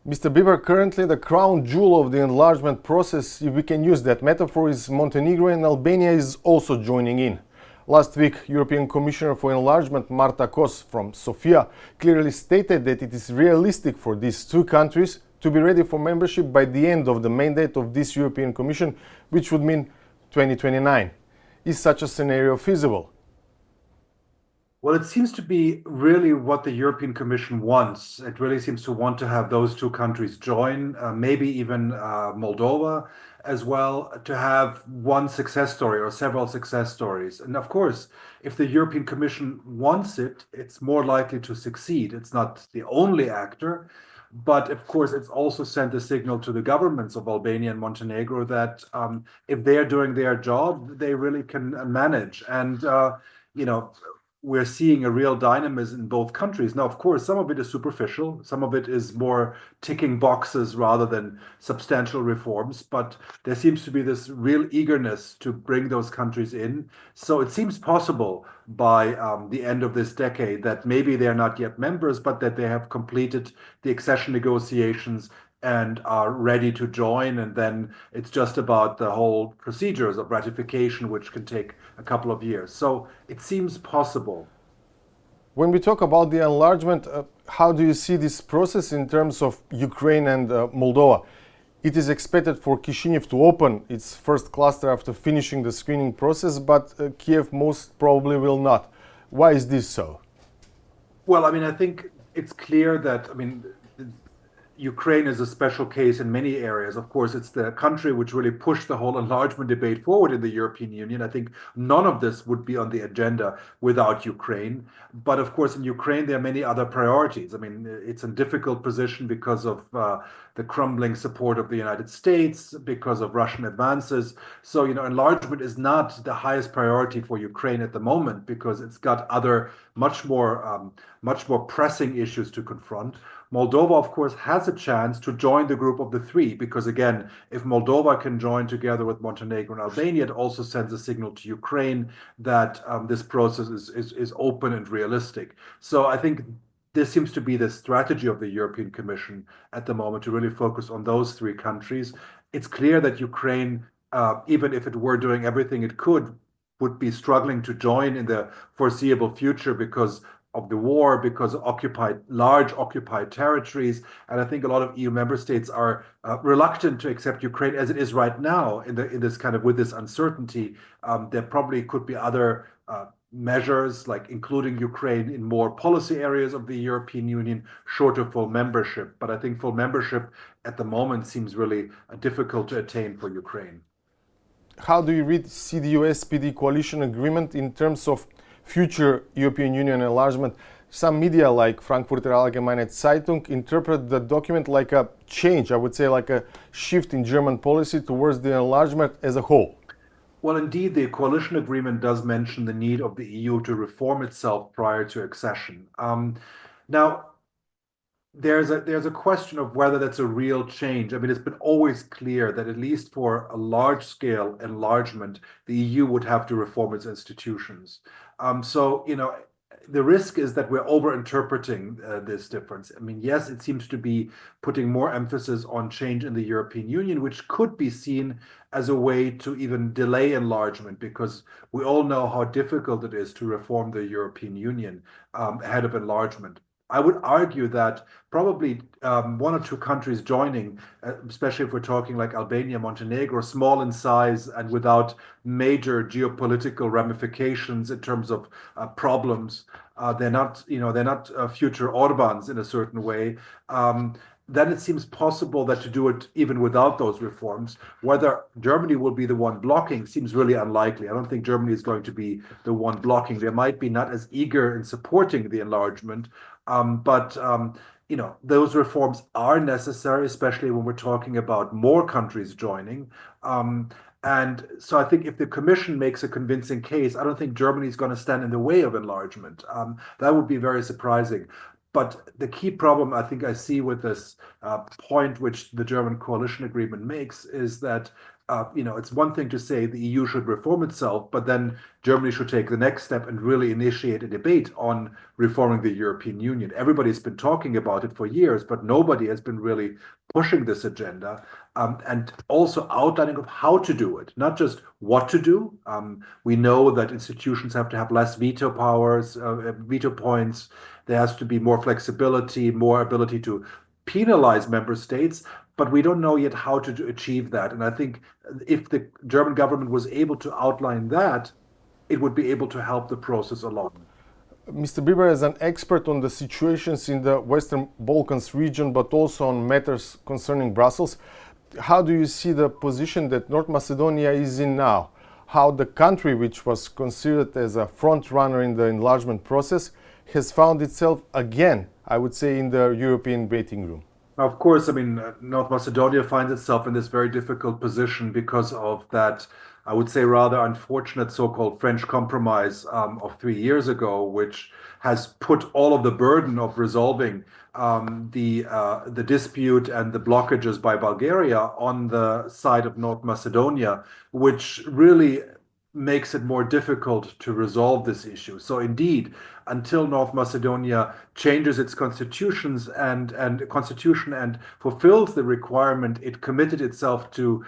Mr. Bieber, currently the crown jewel of the enlargement process, if we can use that metaphor, is Montenegro, and Albania is also joining in. Last week, European Commissioner for Enlargement Marta Kos from Sofia clearly stated that it is realistic for these two countries to be ready for membership by the end of the mandate of this European Commission, which would mean 2029. Is such a scenario feasible? Well, it seems to be really what the European Commission wants. It really seems to want to have those two countries join, maybe even Moldova as well, to have one success story or several success stories. And of course, if the European Commission wants it, it's more likely to succeed. It's not the only actor, but of course, it's also sent a signal to the governments of Albania and Montenegro that if they're doing their job, they really can manage. And, you know, we're seeing a real dynamism in both countries. Now, of course, some of it is superficial, some of it is more ticking boxes rather than substantial reforms, but there seems to be this real eagerness to bring those countries in. So it seems possible by the end of this decade that maybe they're not yet members, but that they have completed the accession negotiations and are ready to join. And then it's just about the whole procedures of ratification, which can take a couple of years. So it seems possible. When we talk about the enlargement, how do you see this process in terms of Ukraine and Moldova? It is expected for Chisinau to open its first cluster after finishing the screening process, but Kiev most probably will not. Why is this so? Well, I mean, I think it's clear that, I mean, Ukraine is a special case in many areas. Of course, it's the country which really pushed the whole enlargement debate forward in the European Union. I think none of this would be on the agenda without Ukraine. But of course, in Ukraine, there are many other priorities. I mean, it's a difficult position because of the crumbling support of the United States, because of Russian advances. So, enlargement is not the highest priority for Ukraine at the moment because it's got other much more pressing issues to confront. Moldova, of course, has a chance to join the group of the three because, again, if Moldova can join together with Montenegro and Albania, it also sends a signal to Ukraine that this process is open and realistic. So I think this seems to be the strategy of the European Commission at the moment to really focus on those three countries. It's clear that Ukraine, even if it were doing everything it could, would be struggling to join in the foreseeable future because of the war, because of large occupied territories. And I think a lot of EU member states are reluctant to accept Ukraine as it is right now in this kind of with this uncertainty. There probably could be other measures, like including Ukraine in more policy areas of the European Union, short of full membership. But I think full membership at the moment seems really difficult to attain for Ukraine. How do you read CDU-SPD coalition agreement in terms of future European Union enlargement? Some media like Frankfurter Allgemeine Zeitung interpret the document like a change, I would say like a shift in German policy towards the enlargement as a whole. Well, indeed, the coalition agreement does mention the need of the EU to reform itself prior to accession. Now, there's a question of whether that's a real change. I mean, it's been always clear that at least for a large-scale enlargement, the EU would have to reform its institutions. So, the risk is that we're over-interpreting this difference. I mean, yes, it seems to be putting more emphasis on change in the European Union, which could be seen as a way to even delay enlargement, because we all know how difficult it is to reform the European Union ahead of enlargement. I would argue that probably one or two countries joining, especially if we're talking like Albania, Montenegro, small in size and without major geopolitical ramifications in terms of problems, they're not future Orbans in a certain way. Then it seems possible that to do it even without those reforms. Whether Germany will be the one blocking seems really unlikely. I don't think Germany is going to be the one blocking. They might be not as eager in supporting the enlargement, but those reforms are necessary, especially when we're talking about more countries joining. And so I think if the Commission makes a convincing case, I don't think Germany is going to stand in the way of enlargement. That would be very surprising. But the key problem I think I see with this point, which the German coalition agreement makes, is that it's one thing to say the EU should reform itself, but then Germany should take the next step and really initiate a debate on reforming the European Union. Everybody's been talking about it for years, but nobody has been really pushing this agenda, and also outlining of how to do it, not just what to do. We know that institutions have to have less veto powers, veto points. There has to be more flexibility, more ability to penalize member states, but we don't know yet how to achieve that. And I think if the German government was able to outline that, it would be able to help the process along. Mr. Bieber, as an expert on the situations in the Western Balkans region, but also on matters concerning Brussels, how do you see the position that North Macedonia is in now? How the country, which was considered as a front runner in the enlargement process, has found itself again, I would say, in the European waiting room? Of course, I mean, North Macedonia finds itself in this very difficult position because of that, I would say, rather unfortunate so-called French compromise of 3 years ago, which has put all of the burden of resolving the dispute and the blockages by Bulgaria on the side of North Macedonia, which really makes it more difficult to resolve this issue. So indeed, until North Macedonia changes its constitution and fulfills the requirement it committed itself to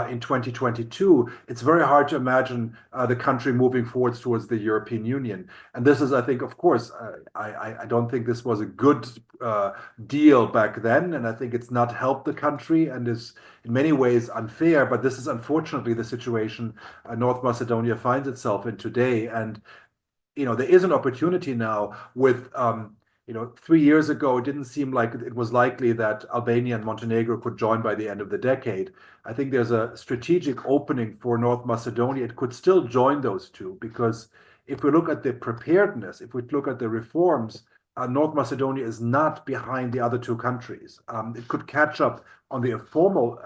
in 2022, it's very hard to imagine the country moving forwards towards the European Union. And this is, I think, of course, I don't think this was a good deal back then, and I think it's not helped the country and is in many ways unfair, but this is unfortunately the situation North Macedonia finds itself in today. And there is an opportunity now with 3 years ago, it didn't seem like it was likely that Albania and Montenegro could join by the end of the decade. I think there's a strategic opening for North Macedonia. It could still join those two, because if we look at the preparedness, if we look at the reforms, North Macedonia is not behind the other two countries. It could catch up on the informal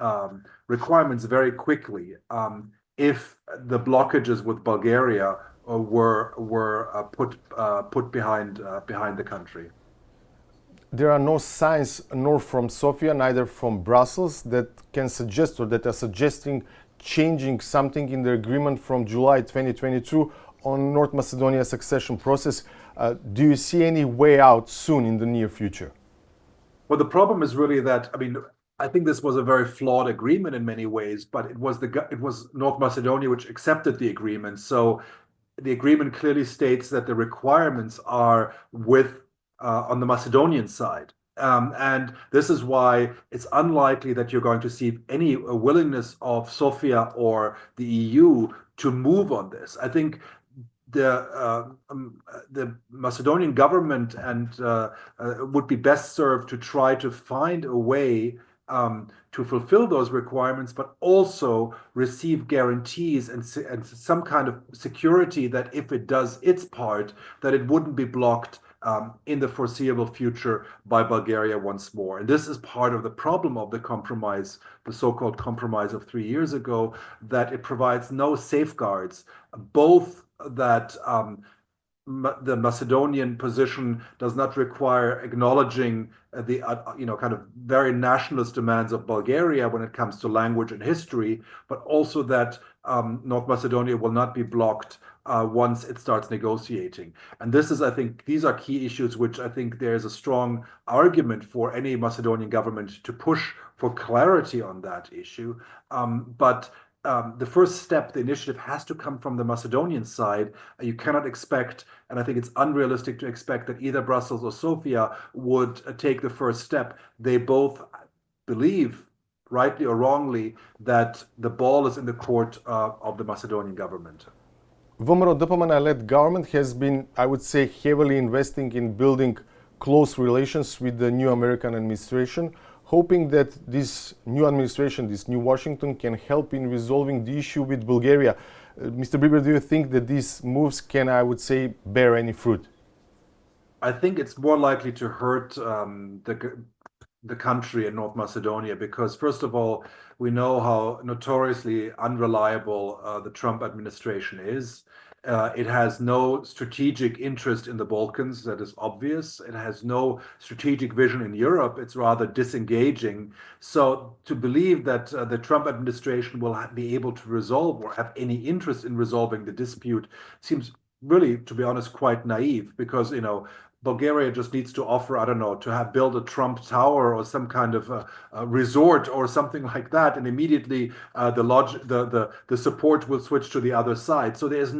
requirements very quickly if the blockages with Bulgaria were put behind the country. There are no signs, nor from Sofia, neither from Brussels, that can suggest or that are suggesting changing something in the agreement from July 2022 on North Macedonia's accession process. Do you see any way out soon in the near future? Well, the problem is really that, I think this was a very flawed agreement in many ways, but it was North Macedonia which accepted the agreement. So the agreement clearly states that the requirements are on the Macedonian side. And this is why it's unlikely that you're going to see any willingness of Sofia or the EU to move on this. I think the Macedonian government would be best served to try to find a way to fulfill those requirements, but also receive guarantees and some kind of security that if it does its part, that it wouldn't be blocked in the foreseeable future by Bulgaria once more. And this is part of the problem of the compromise, the so-called compromise of 3 years ago, that it provides no safeguards, both that the Macedonian position does not require acknowledging the kind of very nationalist demands of Bulgaria when it comes to language and history, but also that North Macedonia will not be blocked once it starts negotiating. And this is, I think, these are key issues which I think there's a strong argument for any Macedonian government to push for clarity on that issue. But the first step, the initiative, has to come from the Macedonian side. You cannot expect, and I think it's unrealistic to expect, that either Brussels or Sofia would take the first step. They both believe, rightly or wrongly, that the ball is in the court of the Macedonian government. VMRO-DPMNE-led government has been, I would say, heavily investing in building close relations with the new American administration, hoping that this new administration, this new Washington, can help in resolving the issue with Bulgaria. Mr. Bieber, do you think that these moves can, I would say, bear any fruit? I think it's more likely to hurt the country in North Macedonia because, first of all, we know how notoriously unreliable the Trump administration is. It has no strategic interest in the Balkans, that is obvious. It has no strategic vision in Europe. It's rather disengaging. So to believe that the Trump administration will be able to resolve or have any interest in resolving the dispute seems really, to be honest, quite naive, because, Bulgaria just needs to offer, I don't know, to have build a Trump Tower or some kind of a resort or something like that, and immediately the support will switch to the other side. So there is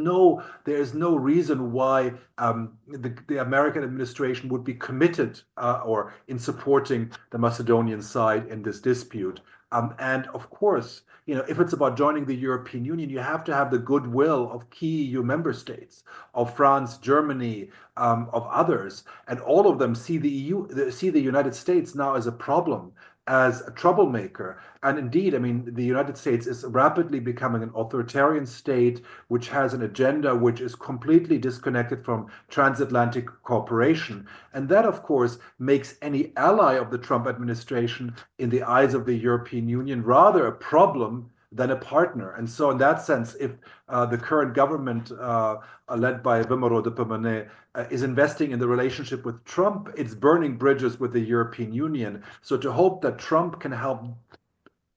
no reason why the American administration would be committed or in supporting the Macedonian side in this dispute. And of course, if it's about joining the European Union, you have to have the goodwill of key EU member states, of France, Germany, of others, and all of them see the United States now as a problem, as a troublemaker. And indeed, I mean, the United States is rapidly becoming an authoritarian state which has an agenda which is completely disconnected from transatlantic cooperation. And that, of course, makes any ally of the Trump administration in the eyes of the European Union rather a problem than a partner. And so in that sense, if the current government led by Vimero de Permanet is investing in the relationship with Trump, it's burning bridges with the European Union. So to hope that Trump can help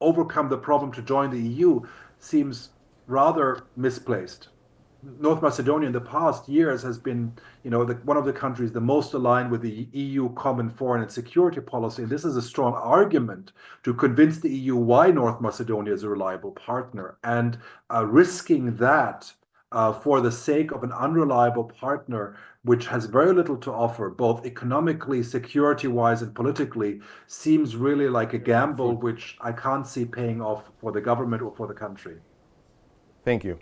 overcome the problem to join the EU seems rather misplaced. North Macedonia in the past years has been, one of the countries the most aligned with the EU common foreign and security policy. And this is a strong argument to convince the EU why North Macedonia is a reliable partner. And risking that for the sake of an unreliable partner, which has very little to offer, both economically, security-wise, and politically, seems really like a gamble, which I can't see paying off for the government or for the country. Thank you.